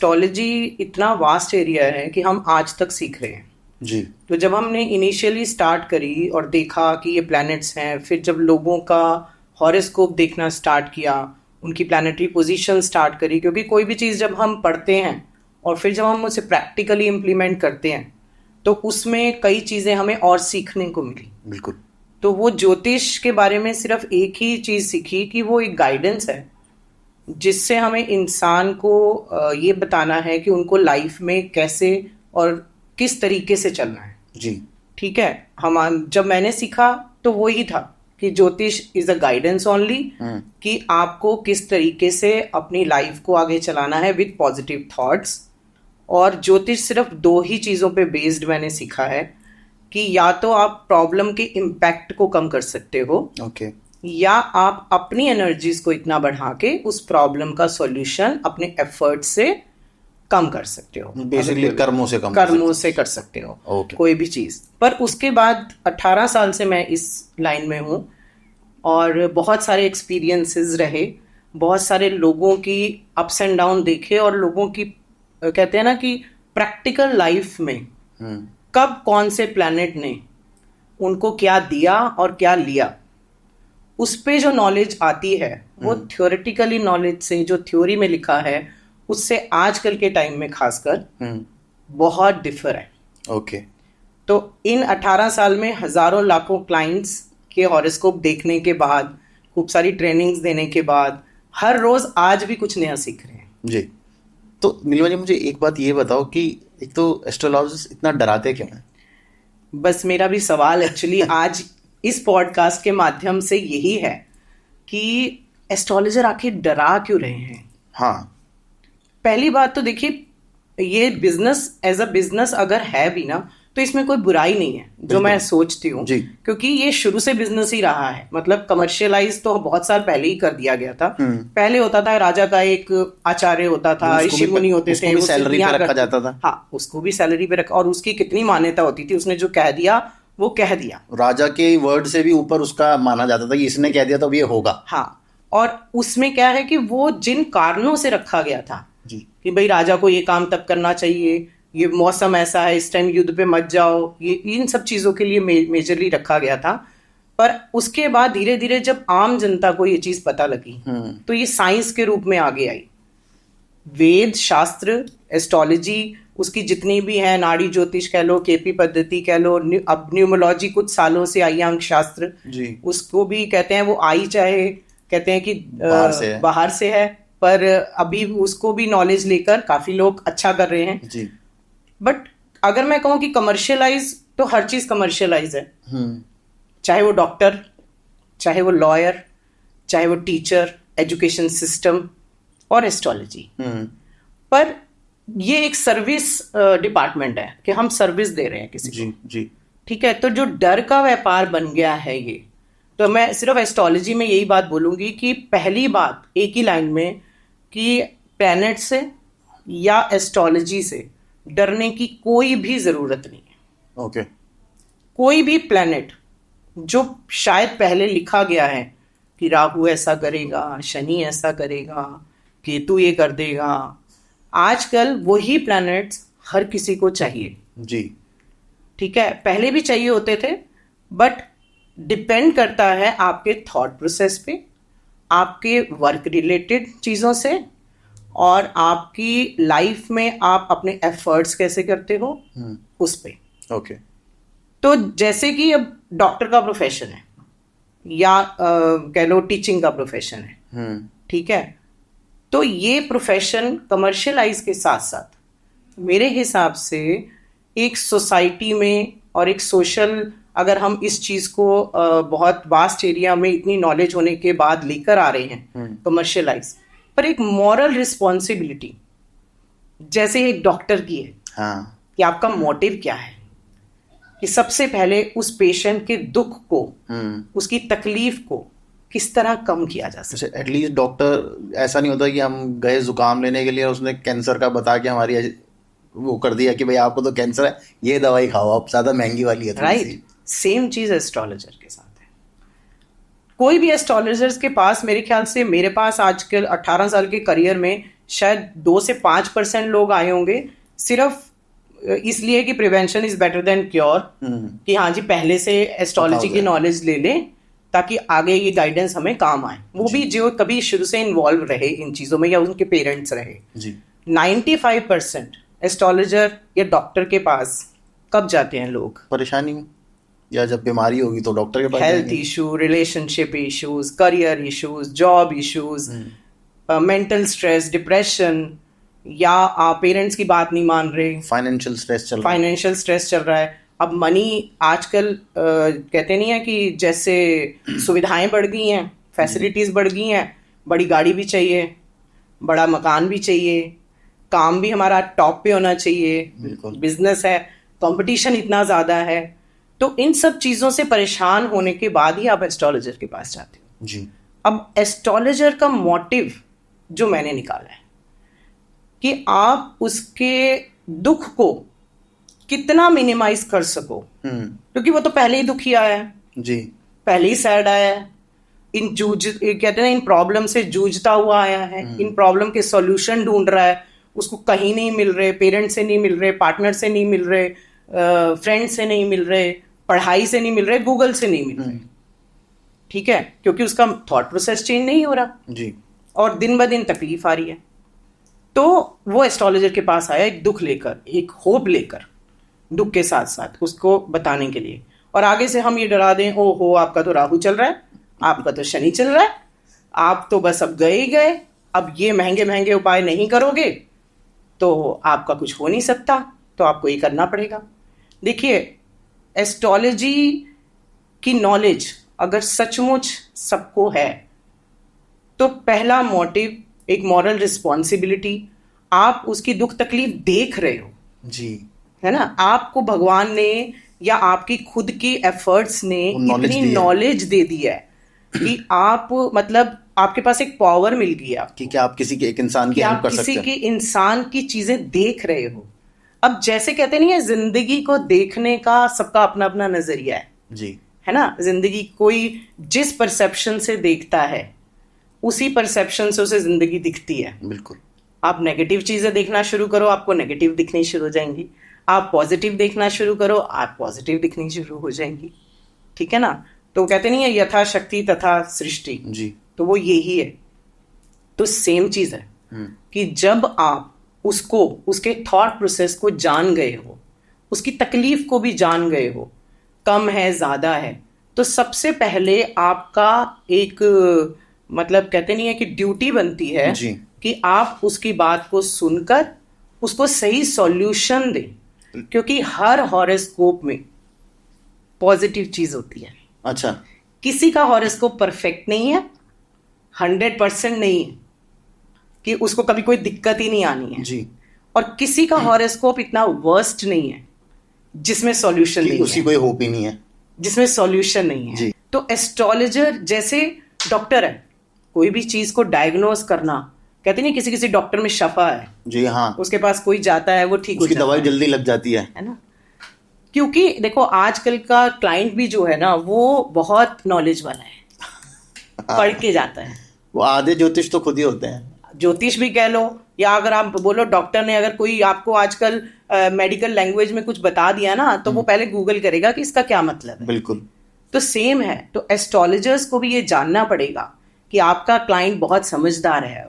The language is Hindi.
एस्ट्रोलॉजी इतना वास्ट एरिया है कि हम आज तक सीख रहे हैं जी। तो जब हमने इनिशियली स्टार्ट करी और देखा कि ये प्लैनेट्स हैं, फिर जब लोगों का हॉरोस्कोप देखना स्टार्ट किया, उनकी प्लैनेटरी पोजीशन स्टार्ट करी, क्योंकि कोई भी चीज़ जब हम पढ़ते हैं और फिर जब हम उसे प्रैक्टिकली इम्प्लीमेंट करते हैं तो उसमें कई चीज़ें हमें और सीखने को मिली। बिल्कुल। तो वो ज्योतिष के बारे में सिर्फ एक ही चीज़ सीखी कि वो एक गाइडेंस है जिससे हमें इंसान को ये बताना है कि उनको लाइफ में कैसे और किस तरीके से चलना है। जी। ठीक है, हम जब मैंने सीखा तो वो ही था कि ज्योतिष इज अ गाइडेंस ओनली, कि आपको किस तरीके से अपनी लाइफ को आगे चलाना है विद पॉजिटिव थॉट्स। और ज्योतिष सिर्फ 2 ही चीज़ों पे बेस्ड मैंने सीखा है कि या तो आप प्रॉब्लम के इम्पैक्ट को कम कर सकते हो, ओके, या आप अपनी एनर्जीज को इतना बढ़ा के उस प्रॉब्लम का सॉल्यूशन अपने एफर्ट से कम कर सकते हो। बेसिकली कर्मों से कर सकते हो okay. कोई भी चीज़। पर उसके बाद 18 साल से मैं इस लाइन में हूँ और बहुत सारे एक्सपीरियंसेस रहे, बहुत सारे लोगों की अप्स एंड डाउन देखे, और लोगों की कहते हैं ना कि प्रैक्टिकल लाइफ में कब कौन से प्लैनेट ने उनको क्या दिया और क्या लिया, उस पे जो नॉलेज आती है वो थ्योरेटिकली नॉलेज से, जो थ्योरी में लिखा है उससे आजकल के टाइम में खासकर बहुत डिफर है। ओके। तो इन 18 साल में हजारों लाखों क्लाइंट्स के हॉरोस्कोप देखने के बाद, खूब सारी ट्रेनिंग्स देने के बाद, हर रोज आज भी कुछ नया सीख रहे हैं। जी। तो नीलिमा जी, मुझे एक बात ये बताओ कि एक तो एस्ट्रोलॉजिस्ट इतना डराते क्यों हैं? बस मेरा भी सवाल एक्चुअली आज इस पॉडकास्ट के माध्यम से यही है कि एस्ट्रोलॉजर आखिर डरा क्यों रहे हैं। हाँ, पहली बात तो देखिए, ये बिजनेस एज अ बिजनेस अगर है भी ना तो इसमें कोई बुराई नहीं है, जो मैं सोचती हूँ, क्योंकि ये शुरू से बिजनेस ही रहा है। मतलब कमर्शियलाइज तो बहुत साल पहले ही कर दिया गया था। पहले होता था राजा का एक आचार्य होता था, ऋषि मुनि होते थे, सैलरी पे रखा जाता था। हाँ, उसको भी सैलरी पे रखा, और उसकी कितनी मान्यता होती थी, उसने जो कह दिया वो कह दिया। राजा के वर्ड से भी ऊपर उसका माना जाता था कि इसने कह दिया तो अब ये होगा। हाँ, और उसमें क्या है कि वो जिन कारणों से रखा गया था जी, कि भाई राजा को ये काम तब करना चाहिए, ये मौसम ऐसा है, इस टाइम युद्ध पे मत जाओ, ये इन सब चीजों के लिए मेजरली रखा गया था। पर उसके बाद धीरे धीरे जब आम जनता को ये चीज पता लगी तो ये साइंस के रूप में आगे आई। वेद शास्त्र, एस्ट्रोलॉजी, उसकी जितनी भी है, नाड़ी ज्योतिष कह लो, केपी पद्धति कह लो, अब न्यूमोलॉजी कुछ सालों से आई, अंक शास्त्र जी, उसको भी कहते हैं, वो आई चाहे कहते हैं कि बाहर से है, पर अभी उसको भी नॉलेज लेकर काफी लोग अच्छा कर रहे हैं जी। बट अगर मैं कहूँ कि कमर्शियलाइज, तो हर चीज कमर्शियलाइज है। चाहे वो डॉक्टर, चाहे वो लॉयर, चाहे वो टीचर, एजुकेशन सिस्टम और एस्ट्रोलॉजी। पर ये एक सर्विस डिपार्टमेंट है कि हम सर्विस दे रहे हैं किसी जी, को। जी। ठीक है, तो जो डर का व्यापार बन गया है ये, तो मैं सिर्फ एस्ट्रोलॉजी में यही बात बोलूंगी कि पहली बात एक ही लाइन में कि प्लैनेट से या एस्ट्रोलॉजी से डरने की कोई भी जरूरत नहीं है। ओके। कोई भी प्लैनेट जो शायद पहले लिखा गया है कि राहु ऐसा करेगा, शनि ऐसा करेगा, केतु ये कर देगा, आजकल वही प्लैनेट्स हर किसी को चाहिए। जी, ठीक है, पहले भी चाहिए होते थे, बट डिपेंड करता है आपके थॉट प्रोसेस पे, आपके वर्क रिलेटेड चीज़ों से, और आपकी लाइफ में आप अपने एफर्ट्स कैसे करते हो उस पे। ओके। तो जैसे कि अब डॉक्टर का प्रोफेशन है या कह लो टीचिंग का प्रोफेशन है, ठीक है, तो ये प्रोफेशन कमर्शियलाइज के साथ साथ मेरे हिसाब से एक सोसाइटी में और एक सोशल, अगर हम इस चीज को बहुत वास्ट एरिया में इतनी नॉलेज होने के बाद लेकर आ रहे हैं कमर्शियलाइज, पर एक मॉरल रिस्पॉन्सिबिलिटी जैसे एक डॉक्टर की है। हाँ, कि आपका मोटिव क्या है, कि सबसे पहले उस पेशेंट के दुख को, उसकी तकलीफ को किस तरह कम किया जा सके। एटलीस्ट डॉक्टर ऐसा नहीं होता कि हम गए जुकाम लेने के लिए, उसने कैंसर का बता के हमारी वो कर दिया कि भाई आपको तो कैंसर है, ये दवाई खाओ, आप ज्यादा महंगी वाली है। राइट, सेम चीज एस्ट्रोलॉजर के साथ है। कोई भी एस्ट्रोलॉजर्स के पास, मेरे ख्याल से मेरे पास आजकल 18 साल के करियर में शायद 2 से 5% लोग आए होंगे, सिर्फ इसलिए कि prevention is better than cure, कि हाँ जी पहले से एस्ट्रोलॉजी की नॉलेज ले लें ताकि आगे ये गाइडेंस हमें काम आए। वो भी जो कभी शुरू से इन्वॉल्व रहे इन चीजों में या उनके पेरेंट्स रहे जी। 95% एस्ट्रोलॉजर या डॉक्टर के पास कब जाते हैं लोग? परेशानी में, या जब बीमारी होगी तो डॉक्टर के पास हेल्थ जाएंगे। Issue, relationship issues, career issues, job issues, mental stress, depression, या पेरेंट्स की बात नहीं मान रहे, फाइनेंशियल स्ट्रेस चल रहा है। अब मनी आजकल कहते नहीं है कि जैसे सुविधाएं बढ़ गई हैं, फैसिलिटीज बढ़ गई हैं, बड़ी गाड़ी भी चाहिए, बड़ा मकान भी चाहिए, काम भी हमारा टॉप पे होना चाहिए, बिजनेस है, कंपटीशन इतना ज्यादा है, तो इन सब चीजों से परेशान होने के बाद ही आप एस्ट्रोलॉजर के पास जाते हो जी। अब एस्ट्रोलॉजर का मोटिव जो मैंने निकाला है कि आप उसके दुख को कितना मिनिमाइज कर सको, क्योंकि वो तो पहले ही दुखी आया है जी, पहले ही सैड आया है, कहते हैं इन प्रॉब्लम से जूझता हुआ आया है, इन प्रॉब्लम के सॉल्यूशन ढूंढ रहा है, उसको कहीं नहीं मिल रहे, पेरेंट से नहीं मिल रहे, पार्टनर से नहीं मिल रहे, फ्रेंड से नहीं मिल रहे, पढ़ाई से नहीं मिल रहे, गूगल से नहीं मिल रहे, ठीक है, क्योंकि उसका थॉट प्रोसेस चेंज नहीं हो रहा जी, और दिन ब दिन तकलीफ आ रही है। तो वो एस्ट्रोलॉजर के पास आया एक दुख लेकर, एक होप लेकर, दुख के साथ साथ उसको बताने के लिए, और आगे से हम ये डरा दें, ओ हो आपका तो राहु चल रहा है, आपका तो शनि चल रहा है, आप तो बस अब गए ही गए, अब ये महंगे महंगे उपाय नहीं करोगे तो आपका कुछ हो नहीं सकता, तो आपको ये करना पड़ेगा। देखिए, एस्ट्रोलॉजी की नॉलेज अगर सचमुच सबको है तो पहला मोटिव एक मॉरल रिस्पॉन्सिबिलिटी, आप उसकी दुख तकलीफ देख रहे हो जी, है ना, आपको भगवान ने या आपकी खुद की एफर्ट्स ने इतनी नॉलेज दे दी है कि आप मतलब आपके पास एक पावर मिल गई है कि क्या आप किसी के एक इंसान की हेल्प कर सकते हैं, किसी के इंसान की चीजें देख रहे हो। अब जैसे कहते नहीं है, जिंदगी को देखने का सबका अपना अपना नजरिया है जी, है ना, जिंदगी कोई जिस परसेप्शन से देखता है उसी परसेप्शन से उसे जिंदगी दिखती है। बिल्कुल। आप नेगेटिव चीजें देखना शुरू करो, आपको नेगेटिव दिखनी शुरू हो जाएंगी, आप पॉजिटिव देखना शुरू करो, आप पॉजिटिव दिखनी शुरू हो जाएंगी, ठीक है ना। तो कहते नहीं है यथा शक्ति तथा सृष्टि जी, तो वो यही है। तो सेम चीज है कि जब आप उसको, उसके थॉट प्रोसेस को जान गए हो, उसकी तकलीफ को भी जान गए हो, कम है ज्यादा है, तो सबसे पहले आपका एक मतलब कहते नहीं है कि ड्यूटी बनती है जी, कि आप उसकी बात को सुनकर उसको सही सॉल्यूशन दें, क्योंकि हर हॉरोस्कोप में पॉजिटिव चीज होती है। अच्छा, किसी का हॉरोस्कोप परफेक्ट नहीं है, 100% नहीं है कि उसको कभी कोई दिक्कत ही नहीं आनी है जी, और किसी का हॉरोस्कोप इतना वर्स्ट नहीं है जिसमें सॉल्यूशन नहीं उसी है, कोई होप ही नहीं है, जिसमें सॉल्यूशन नहीं है। जी। तो एस्ट्रोलॉजर जैसे डॉक्टर है, कोई भी चीज को डायग्नोस करना, कहते नहीं किसी किसी डॉक्टर में शफा है जी, हाँ, उसके पास कोई जाता है वो ठीक हो उसकी जाता दवाई है जल्दी लग जाती है ना। क्योंकि देखो आजकल का क्लाइंट भी जो है ना वो बहुत नॉलेज वाला है, पढ़ के जाता है। वो आधे ज्योतिष तो खुद ही होते हैं, ज्योतिष भी कह लो, या अगर आप बोलो डॉक्टर ने अगर कोई आपको आजकल मेडिकल लैंग्वेज में कुछ बता दिया ना तो वो पहले गूगल करेगा कि इसका क्या मतलब है। बिल्कुल। तो सेम है, तो एस्ट्रोलॉजर्स को भी ये जानना पड़ेगा कि आपका क्लाइंट बहुत समझदार है